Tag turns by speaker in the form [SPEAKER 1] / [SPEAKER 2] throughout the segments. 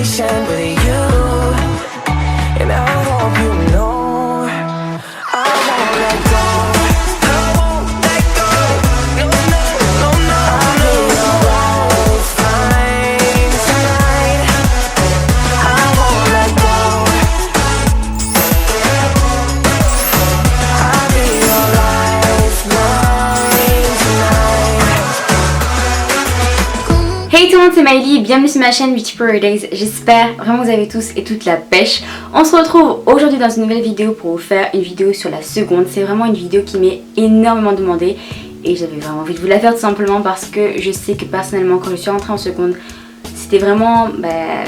[SPEAKER 1] patient with you, and I hope you know I won't let go. I won't let go. No, no, no, no, no. I'll be your lifeline tonight. I won't let go. I'll be your lifeline tonight.
[SPEAKER 2] Hey tout le monde, c'est Maëlie et bienvenue sur ma chaîne Beauty Paradise. J'espère vraiment que vous avez tous et toutes la pêche. On se retrouve aujourd'hui dans une nouvelle vidéo pour vous faire une vidéo sur la seconde. C'est vraiment une vidéo qui m'est énormément demandée et j'avais vraiment envie de vous la faire tout simplement parce que je sais que personnellement quand je suis rentrée en seconde, c'était vraiment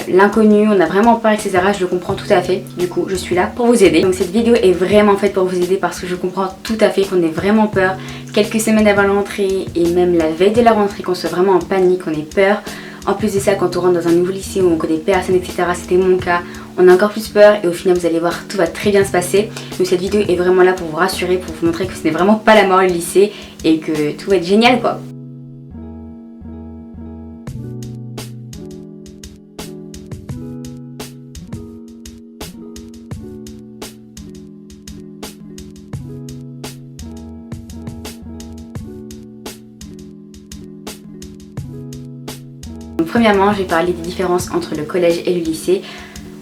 [SPEAKER 2] l'inconnu, on a vraiment peur etc. Je le comprends tout à fait, du coup je suis là pour vous aider. Donc cette vidéo est vraiment faite pour vous aider parce que je comprends tout à fait qu'on ait vraiment peur quelques semaines avant la rentrée et même la veille de la rentrée, qu'on soit vraiment en panique, qu'on ait peur. En plus de ça, quand on rentre dans un nouveau lycée où on connaît personne etc, c'était mon cas, on a encore plus peur et au final vous allez voir, tout va très bien se passer. Donc cette vidéo est vraiment là pour vous rassurer, pour vous montrer que ce n'est vraiment pas la mort le lycée et que tout va être génial quoi. Donc, premièrement, je vais parler des différences entre le collège et le lycée.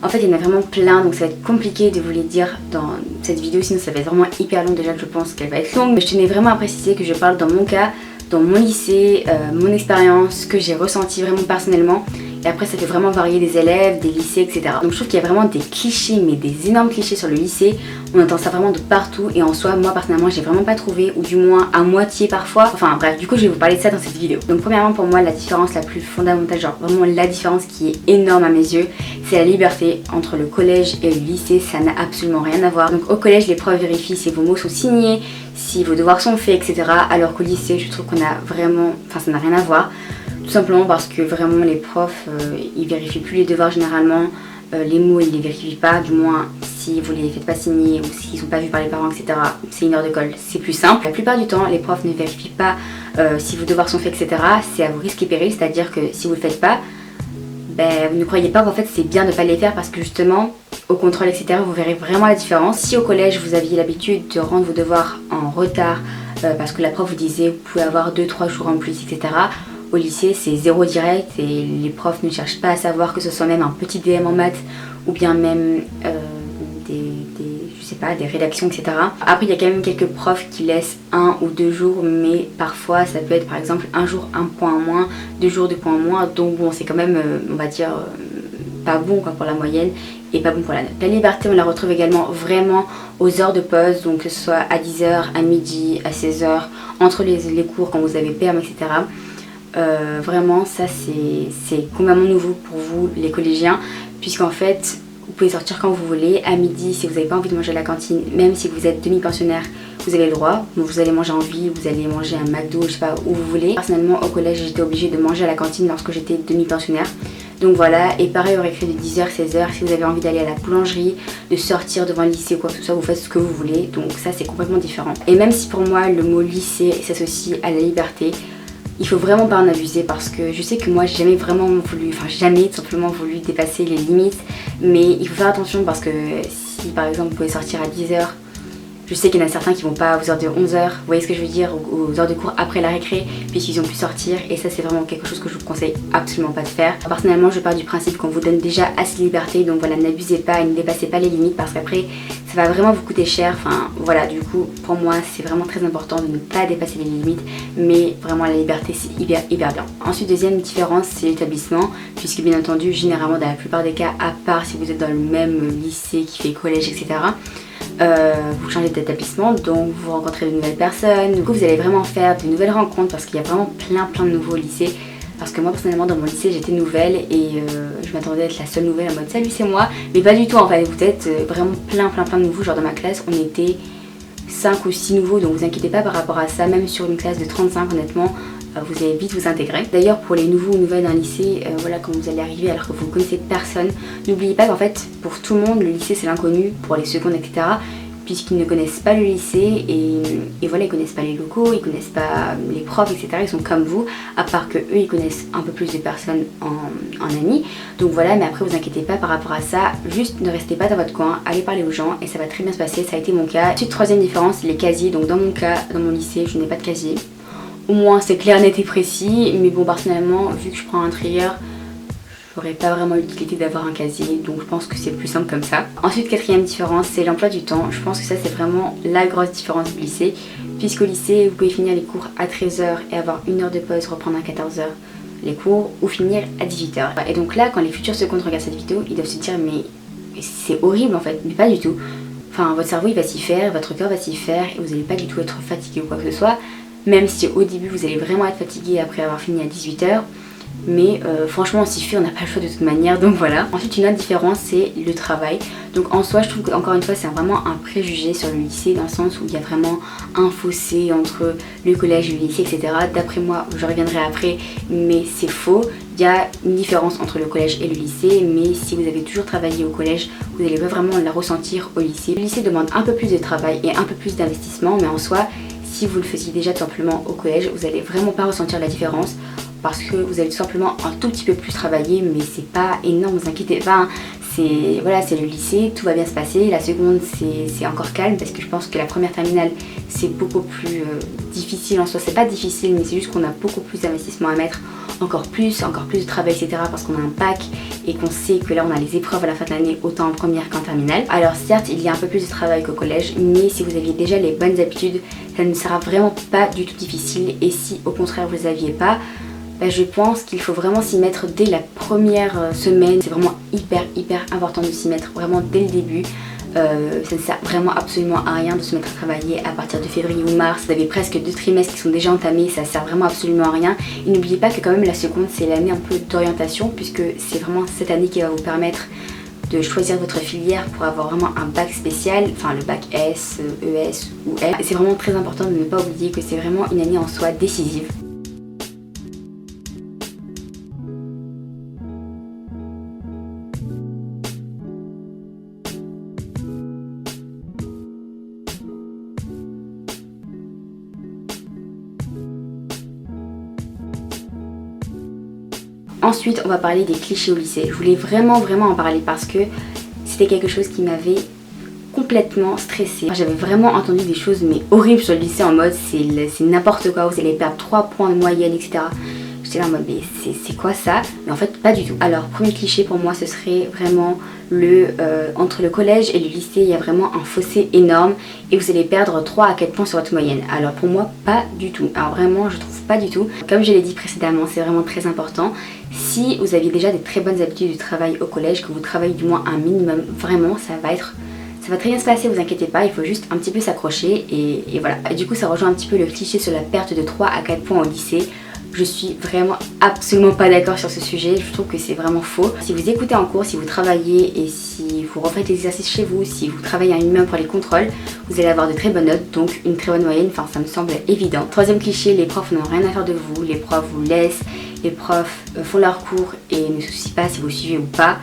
[SPEAKER 2] En fait, il y en a vraiment plein, donc ça va être compliqué de vous les dire dans cette vidéo, sinon ça va être vraiment hyper long. Déjà que je pense qu'elle va être longue, mais je tenais vraiment à préciser que je parle dans mon cas, dans mon lycée, mon expérience, ce que j'ai ressenti vraiment personnellement. Et après ça peut vraiment varier des élèves, des lycées, etc. Donc je trouve qu'il y a vraiment des clichés, mais des énormes clichés sur le lycée. On entend ça vraiment de partout et en soi, moi personnellement, j'ai vraiment pas trouvé, ou du moins à moitié parfois. Enfin bref, du coup je vais vous parler de ça dans cette vidéo. Donc premièrement pour moi, la différence la plus fondamentale, genre vraiment la différence qui est énorme à mes yeux, c'est la liberté entre le collège et le lycée. Ça n'a absolument rien à voir. Donc au collège, les profs vérifient si vos mots sont signés, si vos devoirs sont faits, etc. Alors qu'au lycée, je trouve qu'on a vraiment, enfin ça n'a rien à voir. Tout simplement parce que vraiment les profs, ils vérifient plus les devoirs généralement, les mots ils les vérifient pas, du moins si vous les faites pas signer ou s'ils sont pas vus par les parents etc. C'est une heure de colle, c'est plus simple. La plupart du temps les profs ne vérifient pas si vos devoirs sont faits etc. C'est à vos risques et périls, c'est-à-dire que si vous le faites pas, vous ne croyez pas qu'en fait c'est bien de pas les faire parce que justement au contrôle etc. vous verrez vraiment la différence. Si au collège vous aviez l'habitude de rendre vos devoirs en retard parce que la prof vous disait vous pouvez avoir 2-3 jours en plus etc. Au lycée c'est zéro direct et les profs ne cherchent pas à savoir, que ce soit même un petit DM en maths ou bien même je sais pas, des rédactions etc. Après il y a quand même quelques profs qui laissent 1 ou 2 jours, mais parfois ça peut être par exemple un jour 1 point en moins, 2 jours 2 points en moins, donc bon c'est quand même on va dire pas bon quoi pour la moyenne et pas bon pour la note. La liberté on la retrouve également vraiment aux heures de pause, donc que ce soit à 10h, à midi, à 16h, entre les cours quand vous avez perm etc. Vraiment ça c'est complètement nouveau pour vous les collégiens, puisqu'en fait vous pouvez sortir quand vous voulez. À midi si vous n'avez pas envie de manger à la cantine, même si vous êtes demi-pensionnaire, vous avez le droit. Donc vous allez manger en ville, vous allez manger un McDo, je sais pas où vous voulez. Personnellement au collège j'étais obligée de manger à la cantine lorsque j'étais demi-pensionnaire. Donc voilà, et pareil au récré de 10h, 16h, si vous avez envie d'aller à la boulangerie, de sortir devant le lycée ou quoi que ce soit, vous faites ce que vous voulez. Donc ça c'est complètement différent. Et même si pour moi le mot lycée s'associe à la liberté, il faut vraiment pas en abuser parce que je sais que moi j'ai jamais vraiment voulu, enfin jamais tout simplement voulu dépasser les limites, mais il faut faire attention parce que si par exemple vous pouvez sortir à 10h, je sais qu'il y en a certains qui vont pas aux heures de 11h, vous voyez ce que je veux dire, aux heures de cours après la récré, puisqu'ils ont pu sortir, et ça c'est vraiment quelque chose que je vous conseille absolument pas de faire. Personnellement je pars du principe qu'on vous donne déjà assez de liberté, donc voilà, n'abusez pas et ne dépassez pas les limites parce qu'après ça va vraiment vous coûter cher. Enfin voilà, du coup pour moi c'est vraiment très important de ne pas dépasser les limites, mais vraiment la liberté c'est hyper bien. Ensuite deuxième différence c'est l'établissement, puisque bien entendu généralement dans la plupart des cas, à part si vous êtes dans le même lycée qui fait collège etc., vous changez d'établissement, donc vous rencontrez de nouvelles personnes. Du coup vous allez vraiment faire de nouvelles rencontres parce qu'il y a vraiment plein de nouveaux lycées. Parce que moi personnellement dans mon lycée j'étais nouvelle et je m'attendais à être la seule nouvelle en mode salut c'est moi, mais pas du tout en fait. Vous êtes vraiment plein de nouveaux. Genre dans ma classe on était 5 ou 6 nouveaux, donc vous inquiétez pas par rapport à ça. Même sur une classe de 35 honnêtement vous allez vite vous intégrer. D'ailleurs pour les nouveaux ou nouvelles d'un lycée, voilà, quand vous allez arriver alors que vous ne connaissez personne, n'oubliez pas qu'en fait pour tout le monde le lycée c'est l'inconnu, pour les secondes etc. puisqu'ils ne connaissent pas le lycée et voilà, ils connaissent pas les locaux, ils connaissent pas les profs, etc. Ils sont comme vous, à part que eux ils connaissent un peu plus de personnes en amis. Donc voilà, mais après vous inquiétez pas par rapport à ça, juste ne restez pas dans votre coin, allez parler aux gens et ça va très bien se passer, ça a été mon cas. Ensuite, troisième différence, les casiers. Donc dans mon cas, dans mon lycée, je n'ai pas de casier. Au moins c'est clair, net et précis, mais bon, personnellement, vu que je prends un trier, j'aurais pas vraiment l'utilité d'avoir un casier, donc je pense que c'est plus simple comme ça. Ensuite, quatrième différence, c'est l'emploi du temps. Je pense que ça c'est vraiment la grosse différence du lycée, puisqu'au lycée vous pouvez finir les cours à 13h et avoir une heure de pause, reprendre à 14h les cours, ou finir à 18h. Et donc là, quand les futurs secondes regardent cette vidéo, ils doivent se dire mais c'est horrible en fait, mais pas du tout. Enfin, votre cerveau il va s'y faire, votre corps va s'y faire, et vous n'allez pas du tout être fatigué ou quoi que ce soit, même si au début vous allez vraiment être fatigué après avoir fini à 18h. Mais franchement on s'y fait, on n'a pas le choix de toute manière, donc voilà. Ensuite, une autre différence, c'est le travail. Donc en soi je trouve qu'encore une fois c'est vraiment un préjugé sur le lycée, dans le sens où il y a vraiment un fossé entre le collège et le lycée, etc. D'après moi, je reviendrai après, mais c'est faux. Il y a une différence entre le collège et le lycée, mais si vous avez toujours travaillé au collège, vous n'allez pas vraiment la ressentir au lycée. Le lycée demande un peu plus de travail et un peu plus d'investissement, mais en soi, si vous le faisiez déjà tout simplement au collège, vous n'allez vraiment pas ressentir la différence, parce que vous allez tout simplement un tout petit peu plus travailler, mais c'est pas énorme, vous inquiétez pas. C'est voilà, c'est le lycée, tout va bien se passer. La seconde c'est encore calme, parce que je pense que la première terminale c'est beaucoup plus difficile en soi. C'est pas difficile, mais c'est juste qu'on a beaucoup plus d'investissement à mettre, encore plus de travail, etc. parce qu'on a un bac et qu'on sait que là on a les épreuves à la fin de l'année, autant en première qu'en terminale. Alors certes il y a un peu plus de travail qu'au collège, mais si vous aviez déjà les bonnes habitudes, ça ne sera vraiment pas du tout difficile. Et si au contraire vous les aviez pas, je pense qu'il faut vraiment s'y mettre dès la première semaine. C'est vraiment hyper important de s'y mettre vraiment dès le début. Ça ne sert vraiment absolument à rien de se mettre à travailler à partir de février ou mars. Vous avez presque 2 trimestres qui sont déjà entamés, ça sert vraiment absolument à rien. Et n'oubliez pas que quand même la seconde c'est l'année un peu d'orientation, puisque c'est vraiment cette année qui va vous permettre de choisir votre filière pour avoir vraiment un bac spécial, enfin le bac S, ES ou R. C'est vraiment très important de ne pas oublier que c'est vraiment une année en soi décisive. Ensuite, on va parler des clichés au lycée. Je voulais vraiment en parler parce que c'était quelque chose qui m'avait complètement stressée. J'avais vraiment entendu des choses mais horribles sur le lycée, en mode c'est n'importe quoi, vous allez perdre 3 points de moyenne, etc. J'étais là en mode mais c'est quoi ça? Mais en fait pas du tout. Alors premier cliché pour moi ce serait vraiment entre le collège et le lycée, il y a vraiment un fossé énorme et vous allez perdre 3 à 4 points sur votre moyenne. Alors pour moi pas du tout. Alors vraiment je trouve pas du tout. Comme je l'ai dit précédemment, c'est vraiment très important. Si vous aviez déjà des très bonnes habitudes de travail au collège, que vous travaillez du moins un minimum, vraiment ça va très bien se passer, vous inquiétez pas, il faut juste un petit peu s'accrocher et voilà. Et du coup ça rejoint un petit peu le cliché sur la perte de 3 à 4 points au lycée. Je suis vraiment absolument pas d'accord sur ce sujet, je trouve que c'est vraiment faux. Si vous écoutez en cours, si vous travaillez et si vous refaites l'exercice chez vous, si vous travaillez un minimum pour les contrôles, vous allez avoir de très bonnes notes, donc une très bonne moyenne, enfin ça me semble évident. Troisième cliché, les profs n'ont rien à faire de vous, les profs vous laissent, les profs font leurs cours et ne se soucient pas si vous suivez ou pas.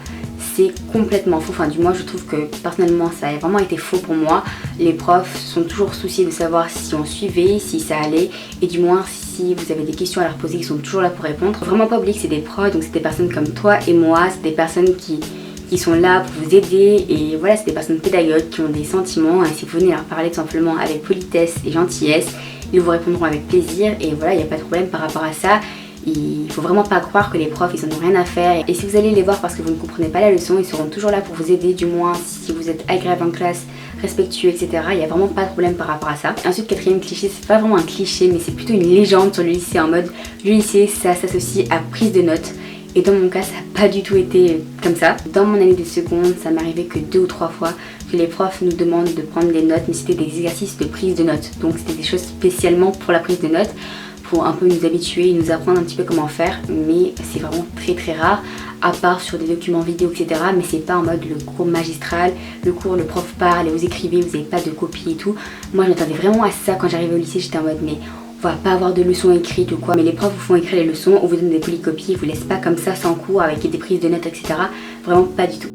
[SPEAKER 2] C'est complètement faux, enfin du moins je trouve que personnellement ça a vraiment été faux pour moi. Les profs sont toujours souciés de savoir si on suivait, si ça allait, et du moins si vous avez des questions à leur poser, ils sont toujours là pour répondre. Faut vraiment pas oublier que c'est des profs, donc c'est des personnes comme toi et moi, c'est des personnes qui sont là pour vous aider, et voilà, c'est des personnes pédagogues qui ont des sentiments, et si vous venez leur parler tout simplement avec politesse et gentillesse, ils vous répondront avec plaisir, et voilà, il n'y a pas de problème par rapport à ça. Il faut vraiment pas croire que les profs ils en ont rien à faire, et si vous allez les voir parce que vous ne comprenez pas la leçon, ils seront toujours là pour vous aider, du moins si vous êtes agréable en classe, respectueux, etc. Il n'y a vraiment pas de problème par rapport à ça. Et ensuite, quatrième cliché, c'est pas vraiment un cliché mais c'est plutôt une légende sur le lycée, en mode le lycée ça s'associe à prise de notes, et dans mon cas ça n'a pas du tout été comme ça. Dans mon année de seconde, ça m'arrivait que 2 ou 3 fois que les profs nous demandent de prendre des notes, mais c'était des exercices de prise de notes, donc c'était des choses spécialement pour la prise de notes, pour un peu nous habituer et nous apprendre un petit peu comment faire, mais c'est vraiment très rare, à part sur des documents vidéo, etc. Mais c'est pas en mode le cours magistral, le cours le prof parle et vous écrivez, vous n'avez pas de copie et tout. Moi je m'attendais vraiment à ça quand j'arrivais au lycée, j'étais en mode mais on va pas avoir de leçons écrites ou quoi, mais les profs vous font écrire les leçons, on vous donne des polycopies, ils vous laissent pas comme ça sans cours avec des prises de notes, etc. Vraiment pas du tout.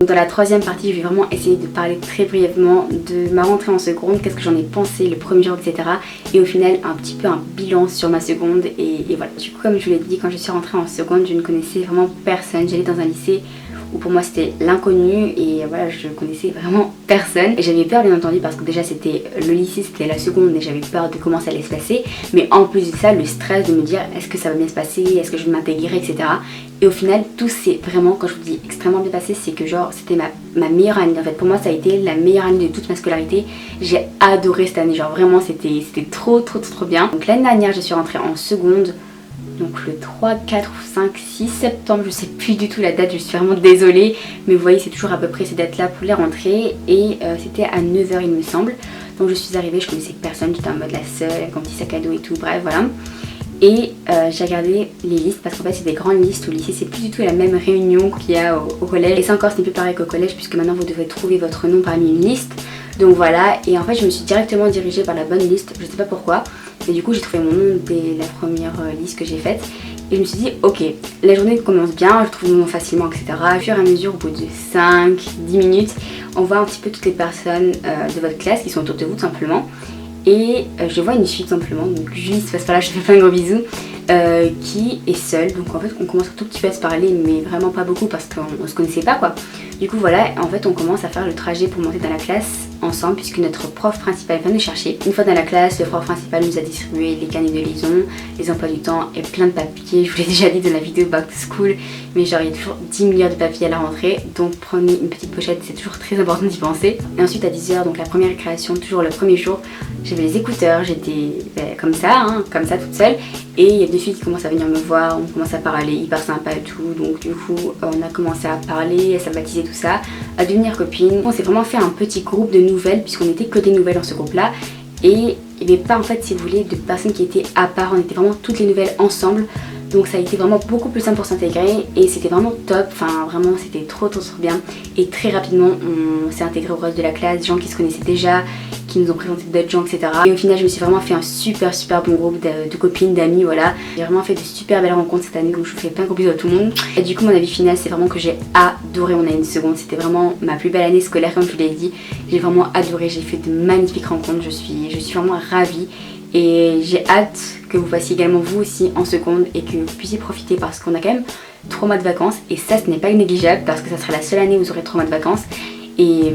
[SPEAKER 2] Dans la troisième partie, je vais vraiment essayer de parler très brièvement de ma rentrée en seconde, qu'est-ce que j'en ai pensé le premier jour, etc. Et au final, un petit peu un bilan sur ma seconde et voilà. Du coup, comme je vous l'ai dit, quand je suis rentrée en seconde, je ne connaissais vraiment personne. J'allais dans un lycée où pour moi c'était l'inconnu et voilà, je connaissais vraiment personne. Et j'avais peur bien entendu parce que déjà c'était le lycée, c'était la seconde et j'avais peur de comment ça allait se passer. Mais en plus de ça, le stress de me dire est-ce que ça va bien se passer, est-ce que je vais m'intégrer, etc. Et au final, tout s'est vraiment, quand je vous dis extrêmement bien passé, c'est que genre c'était ma meilleure année. En fait, pour moi ça a été la meilleure année de toute ma scolarité. J'ai adoré cette année, genre vraiment c'était trop bien. Donc l'année dernière, je suis rentrée en seconde. Donc le 3, 4, 5, 6 septembre, je sais plus du tout la date, je suis vraiment désolée. Mais vous voyez, c'est toujours à peu près ces dates-là pour les rentrées. Et c'était à 9h il me semble. Donc je suis arrivée, je connaissais personne, j'étais en mode la seule, avec mon petit sac à dos et tout, bref voilà. Et j'ai regardé les listes parce qu'en fait c'est des grandes listes au lycée, c'est plus du tout la même réunion qu'il y a au collège. Et ça encore, c'est plus pareil qu'au collège puisque maintenant vous devez trouver votre nom parmi une liste. Donc voilà, et en fait je me suis directement dirigée par la bonne liste, je sais pas pourquoi. Et du coup j'ai trouvé mon nom dès la première liste que j'ai faite. Et je me suis dit ok, la journée commence bien, je trouve mon nom facilement, etc. Au fur et à mesure, au bout de 5-10 minutes, on voit un petit peu toutes les personnes de votre classe qui sont autour de vous tout simplement. Et je vois une fille tout simplement, donc Julie se passe par là, je te fais plein de gros bisous, qui est seule. Donc en fait on commence un tout petit peu à se parler, mais vraiment pas beaucoup parce qu'on se connaissait pas quoi. Du coup voilà, en fait on commence à faire le trajet pour monter dans la classe ensemble puisque notre prof principal vient nous chercher. Une fois dans la classe, le prof principal nous a distribué les carnets de liaison, les emplois du temps et plein de papiers. Je vous l'ai déjà dit dans la vidéo Back to School, mais genre il y a toujours 10 milliards de papiers à la rentrée, donc prenez une petite pochette, c'est toujours très important d'y penser. Et ensuite à 10h, donc la première récréation, toujours le premier jour, j'avais les écouteurs, j'étais comme ça toute seule. Et il y a deux filles qui commencent à venir me voir, on commence à parler, hyper sympa et tout. Donc du coup on a commencé à parler, à sympathiser tout ça, à devenir copines. On s'est vraiment fait un petit groupe de nouvelles puisqu'on était que des nouvelles dans ce groupe là. Et il n'y avait pas en fait, si vous voulez, de personnes qui étaient à part, on était vraiment toutes les nouvelles ensemble. Donc ça a été vraiment beaucoup plus simple pour s'intégrer et c'était vraiment top, enfin vraiment c'était trop bien. Et très rapidement on s'est intégré au reste de la classe, des gens qui se connaissaient déjà, qui nous ont présenté d'autres gens, etc. Et au final je me suis vraiment fait un super bon groupe de copines, d'amis, voilà. J'ai vraiment fait de super belles rencontres cette année, donc je vous fais plein de gros bisous à tout le monde. Et du coup mon avis final c'est vraiment que j'ai adoré mon année de seconde, c'était vraiment ma plus belle année scolaire comme je vous l'ai dit. J'ai vraiment adoré, j'ai fait de magnifiques rencontres, je suis vraiment ravie. Et j'ai hâte que vous fassiez également vous aussi en seconde et que vous puissiez profiter parce qu'on a quand même 3 mois de vacances et ça ce n'est pas négligeable parce que ça sera la seule année où vous aurez 3 mois de vacances. Et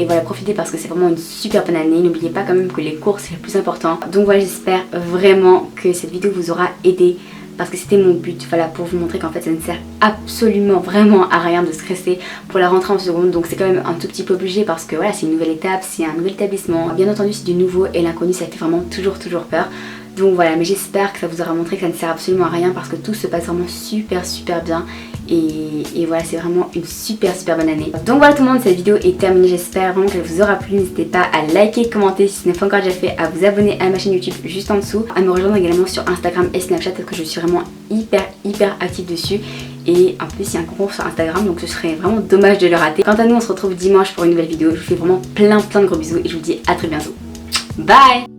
[SPEAKER 2] voilà, profitez parce que c'est vraiment une super bonne année. N'oubliez pas quand même que les cours c'est le plus important. Donc voilà, j'espère vraiment que cette vidéo vous aura aidé parce que c'était mon but, voilà, pour vous montrer qu'en fait ça ne sert absolument vraiment à rien de stresser pour la rentrée en seconde. Donc c'est quand même un tout petit peu obligé parce que voilà, c'est une nouvelle étape, c'est un nouvel établissement. Bien entendu c'est du nouveau et l'inconnu ça fait vraiment toujours peur. Donc voilà, mais j'espère que ça vous aura montré que ça ne sert absolument à rien parce que tout se passe vraiment super bien. Et voilà, c'est vraiment une super bonne année. Donc voilà tout le monde, cette vidéo est terminée, j'espère vraiment qu'elle vous aura plu. N'hésitez pas à liker, commenter si ce n'est pas encore déjà fait, à vous abonner à ma chaîne YouTube juste en dessous, à me rejoindre également sur Instagram et Snapchat parce que je suis vraiment hyper active dessus. Et en plus il y a un concours sur Instagram, donc ce serait vraiment dommage de le rater. Quant à nous, on se retrouve dimanche pour une nouvelle vidéo. Je vous fais vraiment plein de gros bisous et je vous dis à très bientôt. Bye!